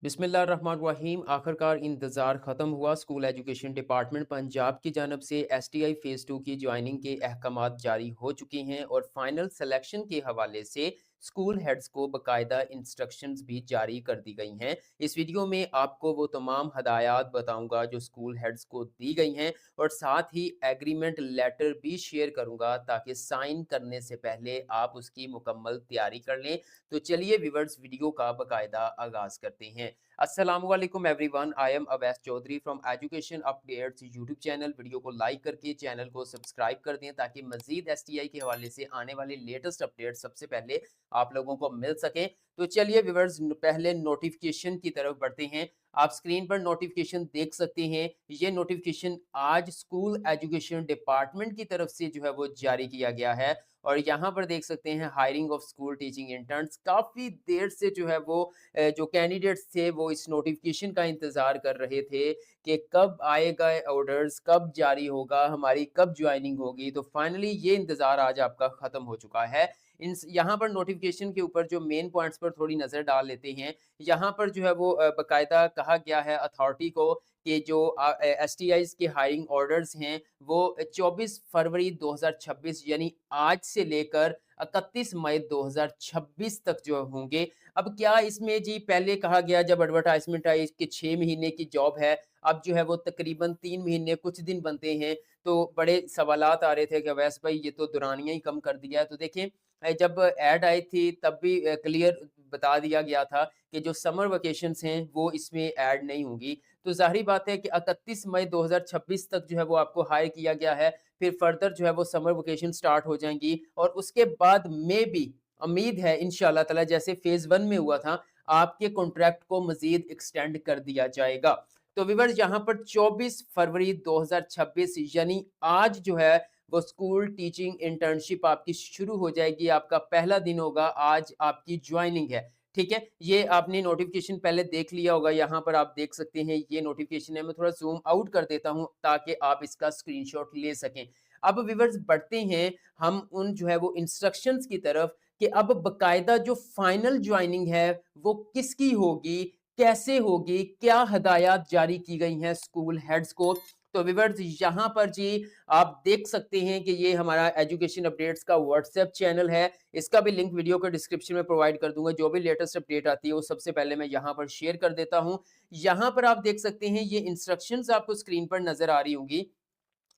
बिस्मिल्लाहिर्रहमानिर्रहीम। आखिरकार इंतज़ार ख़त्म हुआ। स्कूल एजुकेशन डिपार्टमेंट पंजाब की जानब से एसटीआई फ़ेज़ 2 की जॉइनिंग के अहकामात जारी हो चुके हैं और फाइनल सिलेक्शन के हवाले से स्कूल हेड्स को बाकायदा इंस्ट्रक्शंस भी जारी कर दी गई हैं। इस वीडियो में आपको वो तमाम हदायत बताऊँगा जो स्कूल हेड्स को दी गई हैं और साथ ही एग्रीमेंट लेटर भी शेयर करूँगा ताकि साइन करने से पहले आप उसकी मुकम्मल तैयारी कर लें। तो चलिए व्यूअर्स, वीडियो का बाकायदा आगाज़ करते हैं। अस्सलामुअलैकुम everyone, I am Awais Chaudhary from education updates YouTube channel. Video को लाइक करके चैनल को सब्सक्राइब कर दें ताकि मज़ीद एसटीआई के हवाले से आने वाले लेटेस्ट अपडेट सबसे पहले आप लोगों को मिल सकें। तो चलिए व्यूअर्स, पहले नोटिफिकेशन की तरफ बढ़ते हैं। आप स्क्रीन पर नोटिफिकेशन देख सकते हैं। ये नोटिफिकेशन आज स्कूल एजुकेशन डिपार्टमेंट की तरफ से जो है वो जारी किया गया है और यहाँ पर देख सकते हैं hiring of school teaching interns. काफ़ी देर से जो है वो जो कैंडिडेट्स थे वो इस नोटिफिकेशन का इंतज़ार कर रहे थे कि कब आएगा ऑर्डर्स, कब जारी होगा, हमारी कब ज्वाइनिंग होगी। तो फाइनली ये इंतज़ार आज आपका ख़त्म हो चुका है। इन यहाँ पर नोटिफिकेशन के ऊपर जो मेन पॉइंट्स पर थोड़ी नज़र डाल लेते हैं। यहाँ पर जो है वो बाकायदा कहा गया है अथॉरिटी को कि जो एसटीआईज़ के हायरिंग ऑर्डर्स हैं वो 24 फरवरी 2026 यानी आज से लेकर 31 मई 2026 तक जो होंगे। अब क्या इसमें जी पहले कहा गया जब एडवर्टाइज़मेंट आई कि 6 महीने की जॉब है, अब जो है वो तकरीबन 3 महीने कुछ दिन बनते हैं। तो बड़े सवालात आ रहे थे कि अवैस भाई ये तो दुरानियाँ ही कम कर दिया है। तो देखें, जब ऐड आई थी तब भी क्लियर बता दिया गया था कि जो समर वेकेशंस हैं वो इसमें ऐड नहीं होंगी। तो ज़ाहिर बात है कि 31 मई 2026 तक जो है वो आपको हायर किया गया है। फिर फर्दर जो है वो समर वेकेशन स्टार्ट हो जाएँगी और उसके बाद मेबी उम्मीद है इंशाअल्लाह ताला जैसे फ़ेज़ 1 में हुआ था, आपके कॉन्ट्रैक्ट को मज़ीद एक्सटेंड कर दिया जाएगा। तो व्यूअर्स, यहाँ पर 24 फरवरी 2026 यानी आज जो है वो स्कूल टीचिंग इंटर्नशिप आपकी शुरू हो जाएगी। आपका पहला दिन होगा, आज आपकी जॉइनिंग है। ठीक है? ये आपने नोटिफ़िकेशन पहले देख लिया होगा, यहाँ पर आप देख सकते हैं ये नोटिफ़िकेशन है। मैं थोड़ा ज़ूम आउट कर देता हूँ ताकि आप इसका स्क्रीनशॉट ले सकें। अब व्यूअर्स बढ़ते हैं हम उन जो है वो इंस्ट्रक्शंस की तरफ कि अब बाकायदा जो फाइनल जॉइनिंग है वो किसकी होगी, कैसे होगी, क्या हदायत जारी की गई हैं स्कूल हेड्स को। तो व्यूअर्स यहाँ पर जी आप देख सकते हैं कि ये हमारा एजुकेशन अपडेट्स का व्हाट्सएप चैनल है। इसका भी लिंक वीडियो के डिस्क्रिप्शन में प्रोवाइड कर दूँगा। जो भी लेटेस्ट अपडेट आती है वो सबसे पहले मैं यहाँ पर शेयर कर देता हूँ। यहाँ पर आप देख सकते हैं ये इंस्ट्रक्शंस आपको स्क्रीन पर नज़र आ रही होंगी।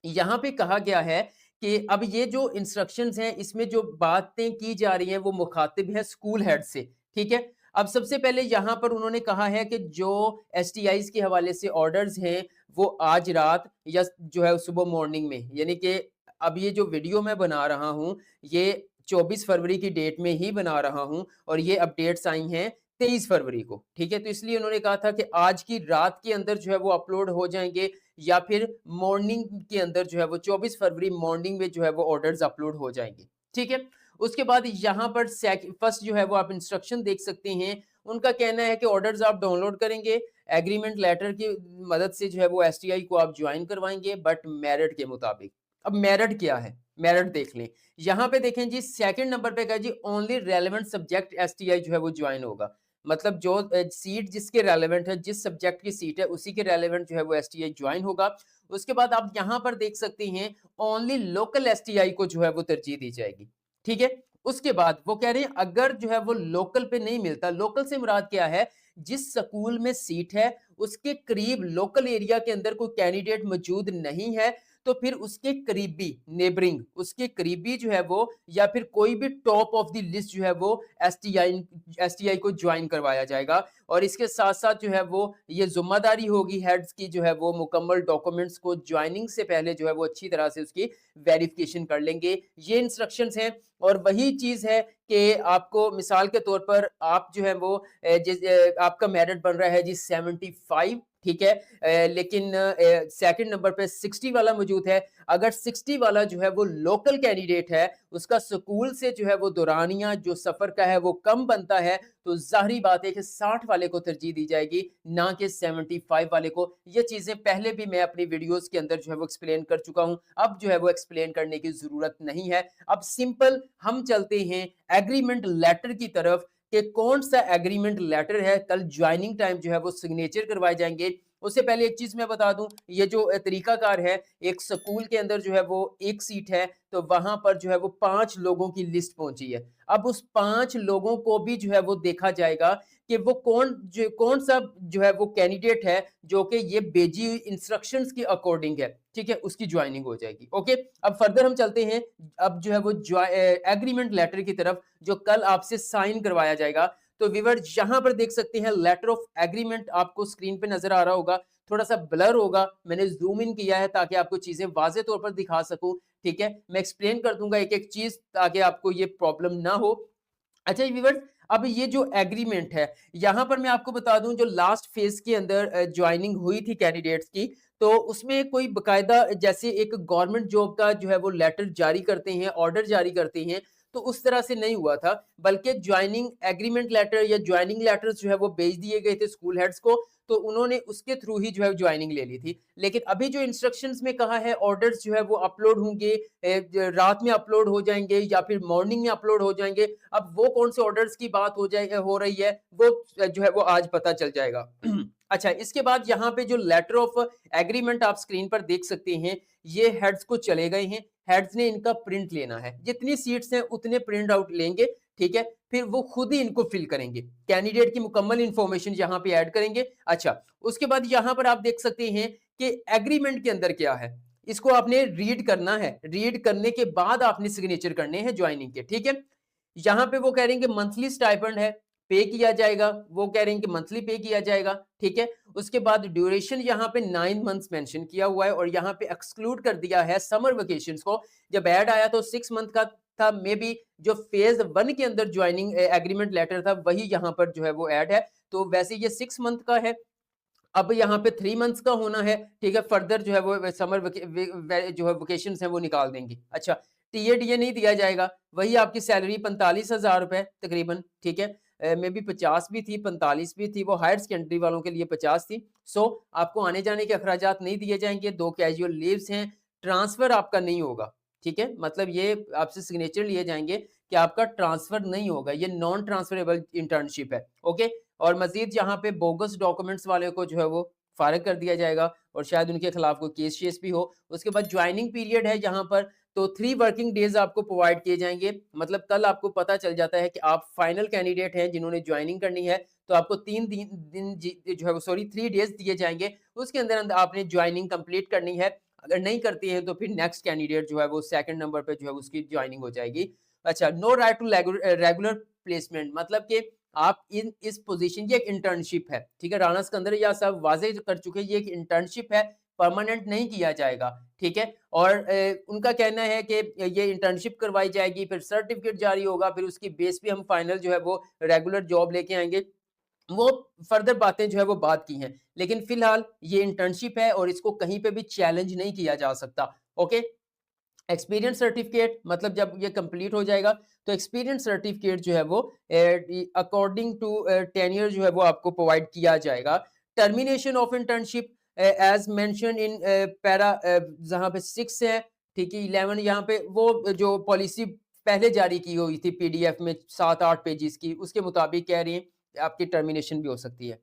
यहाँ पे कहा गया है कि अब ये जो इंस्ट्रक्शंस हैं इसमें जो बातें की जा रही हैं वो मुखातिब है स्कूल हेड से, ठीक है? अब सबसे पहले यहाँ पर उन्होंने कहा है कि जो एसटीआईज़ के हवाले से ऑर्डर्स हैं वो आज रात या जो है सुबह मॉर्निंग में, यानी कि अब ये जो वीडियो मैं बना रहा हूँ ये 24 फरवरी की डेट में ही बना रहा हूँ और ये अपडेट्स आई हैं 23 फरवरी को, ठीक है? तो इसलिए उन्होंने कहा था कि आज की रात के अंदर जो है वो अपलोड हो जाएँगे या फिर मॉर्निंग के अंदर जो है वो 24 फरवरी मॉर्निंग में जो है वो ऑर्डर्स अपलोड हो जाएँगे, ठीक है? उसके बाद यहाँ पर फर्स्ट जो है वो आप इंस्ट्रक्शन देख सकते हैं। उनका कहना है कि ऑर्डर्स आप डाउनलोड करेंगे, एग्रीमेंट लेटर की मदद से जो है वो एसटीआई को आप जॉइन करवाएँगे बट मेरिट के मुताबिक। अब मेरिट क्या है? मेरिट देख लें। यहाँ पे देखें जी सेकंड नंबर पे कहा जी ओनली रेलेवेंट सब्जेक्ट एसटीआई जो है वो जॉइन होगा। मतलब जो सीट जिसके रेलेवेंट है, जिस सब्जेक्ट की सीट है उसी के रेलेवेंट जो है वो एसटीआई जॉइन होगा। उसके बाद आप यहाँ पर देख सकते हैं ओनली लोकल एसटीआई को जो है वो तरजीह दी जाएगी, ठीक है? उसके बाद वो कह रहे हैं अगर जो है वो लोकल पे नहीं मिलता, लोकल से मुराद क्या है? जिस स्कूल में सीट है उसके करीब लोकल एरिया के अंदर कोई कैंडिडेट मौजूद नहीं है, तो फिर उसके करीबी नेबरिंग उसके करीबी जो है वो या फिर कोई भी टॉप ऑफ द लिस्ट जो है वो एसटीआई को ज्वाइन करवाया जाएगा। और इसके साथ-साथ जो है वो ये ज़िम्मेदारी होगी हेड्स की जो है वो मुकम्मल डॉक्यूमेंट्स को ज्वाइनिंग से पहले जो है वो अच्छी तरह से उसकी वेरिफिकेशन कर लेंगे। ये इंस्ट्रक्शंस हैं और वही चीज़ है कि आपको मिसाल के तौर पर आप जो है वो आपका मेरिट बन रहा है जी 75, ठीक है? लेकिन सेकंड नंबर पे 60 वाला मौजूद है। अगर 60 वाला जो है वो लोकल कैंडिडेट है, उसका स्कूल से जो है वो दौरानिया जो सफ़र का है वो कम बनता है, तो ज़ाहिर बात है कि 60 वाले को तरजीह दी जाएगी, ना कि 75 वाले को। ये चीज़ें पहले भी मैं अपनी वीडियोज़ के अंदर जो है वो एक्सप्लेन कर चुका हूँ। अब जो है वो एक्सप्लेन करने की ज़रूरत नहीं है। अब सिंपल हम चलते हैं एग्रीमेंट लेटर की तरफ कि कौन सा एग्रीमेंट लेटर है, कल ज्वाइनिंग टाइम जो है वो सिग्नेचर करवाए जाएंगे। उससे पहले एक चीज मैं बता दूं, ये जो तरीकाकार है, एक स्कूल के अंदर जो है वो एक सीट है, तो वहां पर जो है वो 5 लोगों की लिस्ट पहुंची है। अब उस 5 लोगों को भी जो है वो देखा जाएगा कि वो कौन सा जो है वो कैंडिडेट है जो कि ये भेजी हुई इंस्ट्रक्शंस के अकॉर्डिंग है, ठीक है, उसकी ज्वाइनिंग हो जाएगी। ओके, अब फर्दर हम चलते हैं, अब जो है वो एग्रीमेंट लेटर की तरफ, जो कल आपसे साइन करवाया जाएगा। तो व्यूअर यहाँ पर देख सकते हैं लेटर ऑफ एग्रीमेंट, आपको स्क्रीन पे नजर आ रहा होगा, थोड़ा सा ब्लर होगा, मैंने जूम इन किया है ताकि आपको चीजें वाजे तौर पर दिखा सकूं। ठीक है, मैं एक्सप्लेन कर दूंगा एक एक चीज ताकि आपको ये प्रॉब्लम ना हो। अच्छा व्यूअर्स, अब ये जो एग्रीमेंट है, यहाँ पर मैं आपको बता दूं, जो लास्ट फेज के अंदर ज्वाइनिंग हुई थी कैंडिडेट्स की, तो उसमें कोई बकायदा जैसे एक गवर्नमेंट जॉब का जो है वो लेटर जारी करते हैं, ऑर्डर जारी करते हैं, तो उस तरह से नहीं हुआ था, बल्कि ज्वाइनिंग एग्रीमेंट लेटर या ज्वाइनिंग लेटर्स जो है वो भेज दिए गए थे स्कूल हेड्स को, तो उन्होंने उसके थ्रू ही जो है ज्वाइनिंग ले ली थी। लेकिन अभी जो इंस्ट्रक्शंस में कहा है, ऑर्डर्स जो है वो अपलोड होंगे, रात में अपलोड हो जाएंगे या फिर मॉर्निंग में अपलोड हो जाएंगे। अब वो कौन से ऑर्डर्स की बात हो रही है, वो जो है वो आज पता चल जाएगा। अच्छा, इसके बाद यहाँ पे जो लेटर ऑफ एग्रीमेंट आप स्क्रीन पर देख सकते हैं, ये हेड्स को चले गए हैं, हेड्स ने इनका प्रिंट लेना है, जितनी सीट्स हैं उतने प्रिंट आउट लेंगे, ठीक है, फिर वो खुद ही इनको फिल करेंगे, कैंडिडेट की मुकम्मल इंफॉर्मेशन यहाँ पे ऐड करेंगे। अच्छा, उसके बाद यहाँ पर आप देख सकते हैं कि एग्रीमेंट के अंदर क्या है, इसको आपने रीड करना है, रीड करने के बाद आपने सिग्नेचर करने हैं ज्वाइनिंग के, ठीक है। यहाँ पे वो कह रहे हैं कि मंथली स्टाइपेंड है, पे किया जाएगा, वो कह रहे हैं कि मंथली पे किया जाएगा, ठीक है। उसके बाद ड्यूरेशन यहाँ पे 9 मंथ्स मेंशन किया हुआ है, और यहाँ पे एक्सक्लूड कर दिया है समर वेकेशंस को। जब ऐड आया तो 6 मंथ का था, मे बी जो फेज 1 के अंदर ज्वाइनिंग एग्रीमेंट लेटर था वही यहाँ पर जो है वो ऐड है, तो वैसे ये 6 मंथ का है, अब यहाँ पे 3 मंथ्स का होना है, ठीक है। फर्दर जो है वो समर जो है वेकेशन है वो निकाल देंगे। अच्छा, टीएडीए नहीं दिया जाएगा, वही आपकी सैलरी 45,000 रुपए तकरीबन, ठीक है। मे बी 50 भी थी, 45 भी थी, वो हायर सेकेंडरी वालों के लिए 50 थी। सो आपको आने जाने के अखराजात नहीं दिए जाएंगे, 2 कैजुअल लीव्स हैं, ट्रांसफर आपका नहीं होगा, ठीक है। मतलब ये आपसे सिग्नेचर लिए जाएंगे कि आपका ट्रांसफर नहीं होगा, ये नॉन ट्रांसफरेबल इंटर्नशिप है। ओके, और मजीद यहाँ पे बोगस डॉक्यूमेंट्स वाले को जो है वो फारिग कर दिया जाएगा, और शायद उनके खिलाफ कोई केस शेस भी हो। उसके बाद ज्वाइनिंग पीरियड है यहाँ पर, तो 3 वर्किंग डेज आपको प्रोवाइड किए जाएंगे। मतलब कल आपको पता चल जाता है कि आप फाइनल कैंडिडेट हैं जिन्होंने ज्वाइनिंग करनी है, तो आपको 3 दिन जो है वो 3 डेज दिए जाएंगे, उसके अंदर अंदर आपने ज्वाइनिंग कंप्लीट करनी है। अगर नहीं करती है तो फिर नेक्स्ट कैंडिडेट जो है वो सेकंड नंबर पे जो है उसकी ज्वाइनिंग हो जाएगी। अच्छा, no right to regular placement, मतलब कि आप इस पोजीशन, ये एक इंटर्नशिप है, ठीक है। राना सिकंदर साहब वाजे कर चुके हैं, ये एक इंटर्नशिप है, परमानेंट नहीं किया जाएगा, ठीक है। और उनका कहना है कि ये इंटर्नशिप करवाई जाएगी, फिर सर्टिफिकेट जारी होगा, फिर उसकी बेस पे हम फाइनल जो है वो रेगुलर जॉब लेके आएंगे। वो फर्दर बातें जो है वो बात की हैं, लेकिन फिलहाल ये इंटर्नशिप है और इसको कहीं पे भी चैलेंज नहीं किया जा सकता। ओके, एक्सपीरियंस सर्टिफिकेट, मतलब जब ये कंप्लीट हो जाएगा तो एक्सपीरियंस सर्टिफिकेट जो है वो अकॉर्डिंग टू टेन्योर जो है वो आपको प्रोवाइड किया जाएगा। Termination of internship as mention in para, जहां पे 6 है, ठीक है, 11 यहाँ पे वो जो पॉलिसी पहले जारी की हुई थी पीडीएफ में 7-8 पेजेस की, उसके मुताबिक कह रही है आपकी टर्मिनेशन भी हो सकती है।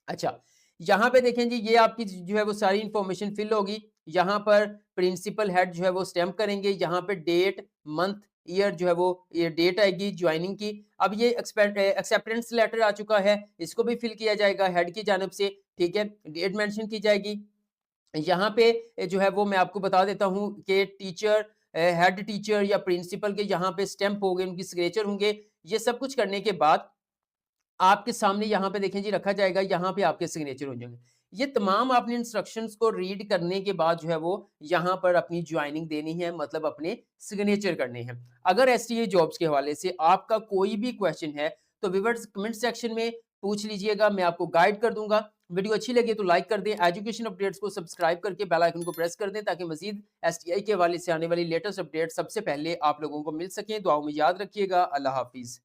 अच्छा, यहाँ पे देखें जी, ये आपकी जो है वो सारी इंफॉर्मेशन फिल होगी। यहाँ पर प्रिंसिपल हेड जो है वो स्टैम्प करेंगे, यहाँ पे डेट, मंथ, ईयर जो है वो ये डेट आएगी ज्वाइनिंग की। अब ये एक्सेप्टेंस लेटर आ चुका है, इसको भी फिल किया जाएगा हेड की जानब से, ठीक है। डेट मेंशन की जाएगी। यहाँ पे जो है वो मैं आपको बता देता हूँ कि टीचर, हेड टीचर या प्रिंसिपल के यहाँ पे स्टैम्प होंगे, उनकी सिग्नेचर होंगे। ये सब कुछ करने के बाद आपके सामने यहाँ पे देखें जी रखा जाएगा, यहाँ पे आपके सिग्नेचर हो जाएंगे। ये तमाम आपने इंस्ट्रक्शंस को रीड करने के बाद जो है वो यहाँ पर अपनी ज्वाइनिंग देनी है, मतलब अपने सिग्नेचर करने हैं। अगर एसटीए जॉब्स के हवाले से आपका कोई भी क्वेश्चन है तो व्यूअर्स कमेंट सेक्शन में पूछ लीजिएगा, मैं आपको गाइड कर दूंगा। वीडियो अच्छी लगी तो लाइक कर दें, एजुकेशन अपडेट्स को सब्सक्राइब करके बेल आइकन को प्रेस कर दें ताकि मजीद एसटीआई के हवाले से आने वाली लेटेस्ट अपडेट सबसे पहले आप लोगों को मिल सकें। दुआओं में याद रखिएगा। अल्लाह हाफिज।